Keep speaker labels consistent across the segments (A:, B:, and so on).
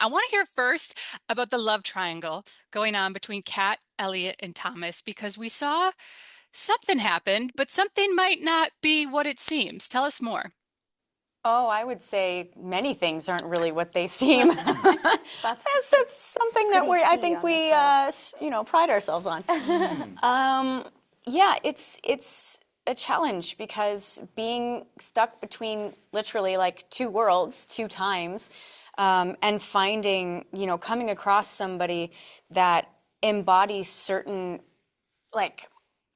A: I want to hear first about the love triangle going on between Kat, Elliot, and Thomas because we saw something happened, but something might not be what it seems. Tell us more.
B: Oh, I would say many things aren't really what they seem.
C: That's
B: It's something that
C: pretty
B: I
C: key
B: think
C: on the
B: we,
C: show.
B: pride ourselves on. Yeah, it's a challenge because being stuck between literally like two worlds, two times, and finding, coming across somebody that embodies certain like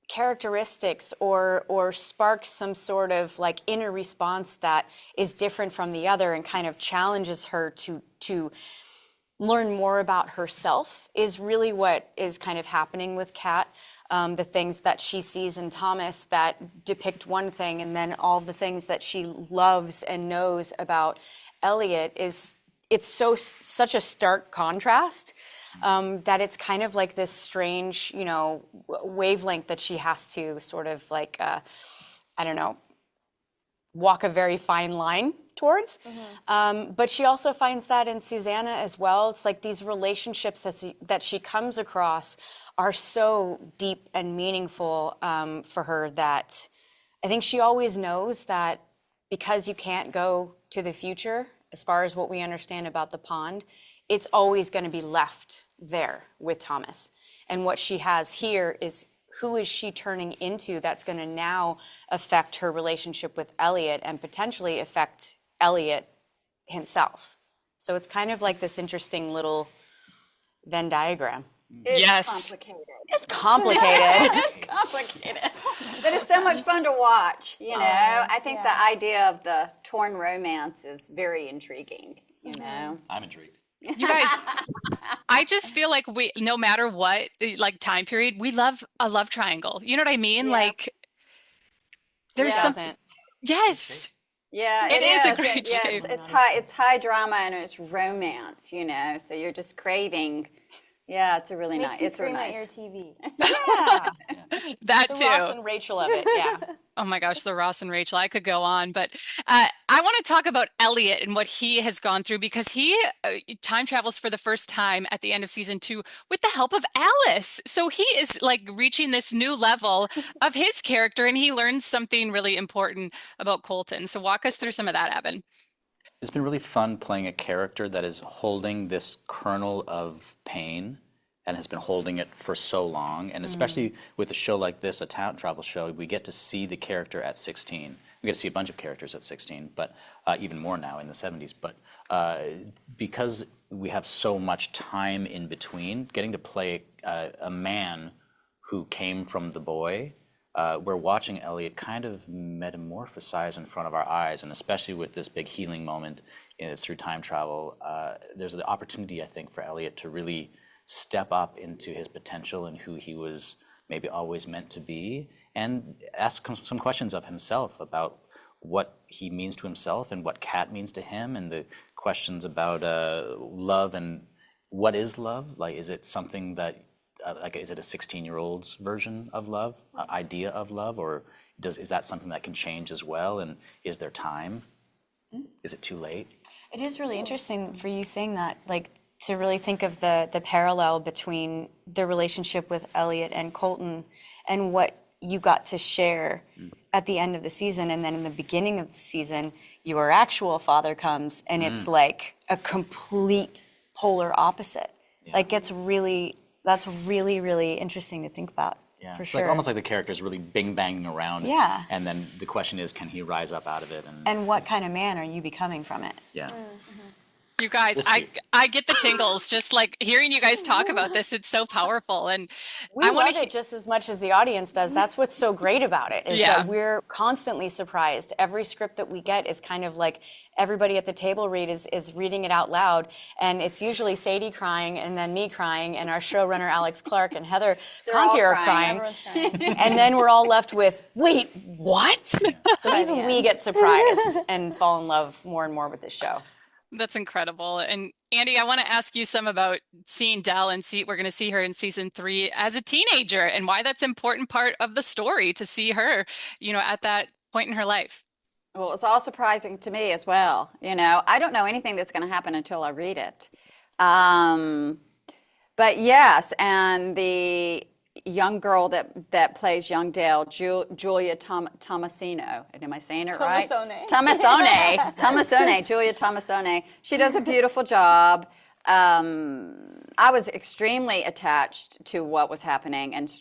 B: characteristics or sparks some sort of like inner response that is different from the other and kind of challenges her to learn more about herself is really what is kind of happening with Kat. The things that she sees in Thomas that depict one thing, and then all of the things that she loves and knows about Elliot it's such a stark contrast that it's kind of like this strange, wavelength that she has to sort of like, I don't know, walk a very fine line towards. But she also finds that in Susanna as well. It's like these relationships that she comes across are so deep and meaningful for her that I think she always knows that because you can't go to the future, as far as what we understand about the pond, it's always going to be left there with Thomas. And what she has here is who is she turning into that's going to now affect her relationship with Elliot and potentially affect Elliot himself. So it's kind of like this interesting little Venn diagram.
D: It's
A: Yes.
D: complicated.
B: It's complicated.
D: It's complicated. But it's so much fun to watch, you know. I think the idea of the torn romance is very intriguing, you know.
E: I'm intrigued.
A: You guys, I just feel like no matter what, like time period, we love a love triangle. You know what I mean?
D: Yes.
A: Like, there's
D: Yeah.
A: some,
B: Doesn't.
A: yes,
D: Yeah,
A: it is a
D: is.
A: great
D: Yeah,
A: shape.
D: it's high drama and it's romance, you know. So you're just craving. Yeah, it's a really
C: Makes
D: nice.
C: you
D: It's really
C: scream at
D: nice.
C: your TV.
B: Yeah.
A: That
B: The
A: too.
B: Ross and Rachel of it, yeah.
A: Oh my gosh, the Ross and Rachel. I could go on, but I want to talk about Elliot and what he has gone through because he time travels for the first time at the end of season 2 with the help of Alice. So he is like reaching this new level of his character and he learns something really important about Colton. So walk us through some of that, Evan.
E: It's been really fun playing a character that is holding this kernel of pain and has been holding it for so long. And especially with a show like this, a time travel show, we get to see the character at 16. We get to see a bunch of characters at 16, but even more now in the 70s. But because we have so much time in between, getting to play a man who came from the boy, we're watching Elliot kind of metamorphosize in front of our eyes, and especially with this big healing moment through time travel, there's the opportunity, I think, for Elliot to really step up into his potential and who he was maybe always meant to be, and ask some questions of himself about what he means to himself and what Kat means to him, and the questions about love and what is love? Like, is it something that is it a 16-year-old's version of love, idea of love, or is that something that can change as well? And is there time? Is it too late?
B: It is really interesting for you saying that, like to really think of the parallel between the relationship with Elliot and Colton and what you got to share at the end of the season, and then in the beginning of the season, your actual father comes and it's like a complete polar opposite.
E: Yeah.
B: Like that's really, really interesting to think about.
E: Yeah,
B: for
E: it's
B: sure.
E: like almost like the character is really bing-banging around.
B: Yeah.
E: And then the question is, can he rise up out of it?
B: And what kind of man are you becoming from it?
E: Yeah.
A: You guys,
E: We'll see.
A: I get the tingles just like hearing you guys talk about this. It's so powerful. And
B: We
A: I
B: love
A: want to
B: it just as much as the audience does. That's what's so great about it, is
A: Yeah.
B: that we're constantly surprised. Every script that we get is kind of like everybody at the table read is reading it out loud. And it's usually Sadie crying and then me crying and our showrunner Alex Clark and Heather
D: all
B: Conkey are
D: crying.
B: crying.
C: Everyone's crying.
B: And then we're all left with, wait, what? So even
C: the
B: we
C: end.
B: get surprised and fall in love more and more with this show.
A: That's incredible. And Andie, I want to ask you some about seeing Dell and we're going to see her in season 3 as a teenager and why that's an important part of the story to see her, at that point in her life.
D: Well, it's all surprising to me as well. You know, I don't know anything that's going to happen until I read it. But yes, and the young girl that plays young Dale, Julia Tomasino. Am I saying it right? Tomasone, Julia Tomasone. She does a beautiful job. I was extremely attached to what was happening and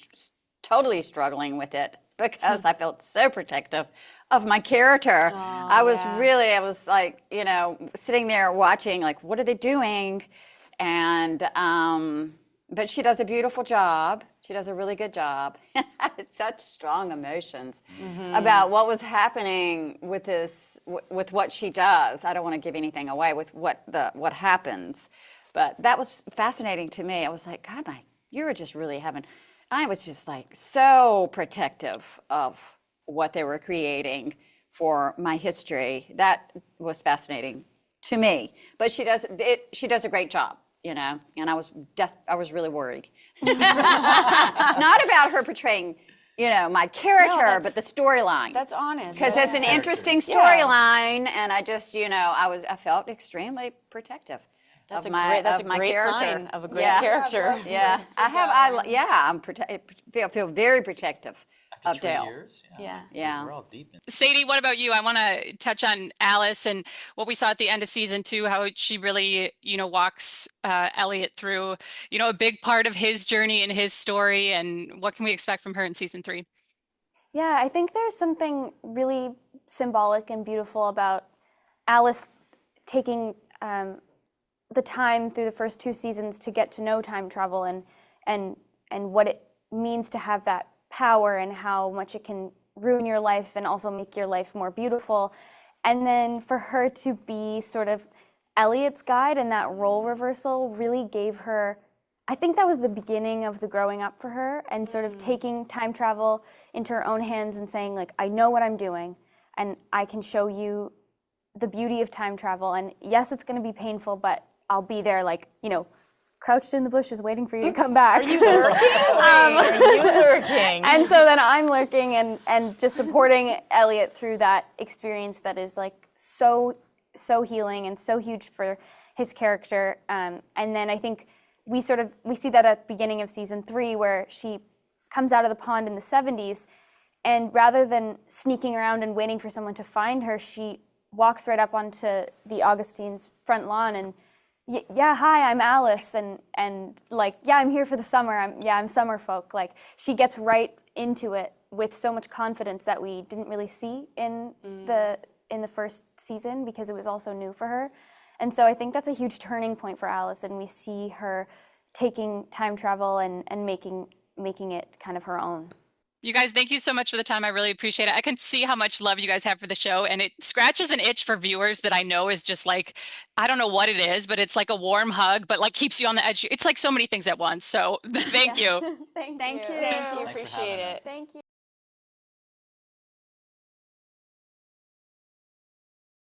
D: totally struggling with it because I felt so protective of my character. I was like, sitting there watching, like, what are they doing? And, but she does a beautiful job. She does a really good job. Such strong emotions about what was happening with with what she does. I don't want to give anything away with what happens, but that was fascinating to me. I was like, God, you were just really I was just like so protective of what they were creating for my history. That was fascinating to me. But she does a great job, and I was really worried. Not about her portraying, my character, but the storyline.
B: That's honest.
D: Because it's an interesting storyline, and I just, I felt extremely protective.
B: That's
D: of
B: a
D: my
B: great
D: character.
B: sign of a great character.
D: Yeah, I feel very protective of Dale.
E: Years?
B: Yeah.
E: We're all deep in.
A: Sadie, what about you? I want to touch on Alice and what we saw at the end of season 2, how she really, walks Elliot through, a big part of his journey and his story, and what can we expect from her in season 3?
C: Yeah, I think there's something really symbolic and beautiful about Alice taking the time through the first 2 seasons to get to know time travel and what it means to have that power and how much it can ruin your life and also make your life more beautiful. And then for her to be sort of Elliot's guide and that role reversal really gave her, I think that was the beginning of the growing up for her and sort of taking time travel into her own hands and saying, like, I know what I'm doing and I can show you the beauty of time travel. And yes, it's going to be painful, but I'll be there, like, crouched in the bushes waiting for you to come back.
B: Are you lurking? Are you lurking?
C: And so then I'm lurking and just supporting Elliot through that experience that is like so healing and so huge for his character. And then I think we see that at the beginning of season 3 where she comes out of the pond in the 70s, and rather than sneaking around and waiting for someone to find her, she walks right up onto the Augustine's front lawn and yeah, hi, I'm Alice, and like, yeah, I'm here for the summer. I'm summer folk. Like, she gets right into it with so much confidence that we didn't really see in the first season because it was also new for her. And so I think that's a huge turning point for Alice, and we see her taking time travel and making it kind of her own.
A: You guys, thank you so much for the time. I really appreciate it. I can see how much love you guys have for the show, and it scratches an itch for viewers that I know is just like, I don't know what it is, but it's like a warm hug, but like keeps you on the edge. It's like so many things at once. So thank you.
C: Thank you.
D: Thank you.
B: Thank you.
E: Thanks for
B: Appreciate
E: having
B: it.
E: us.
C: Thank you.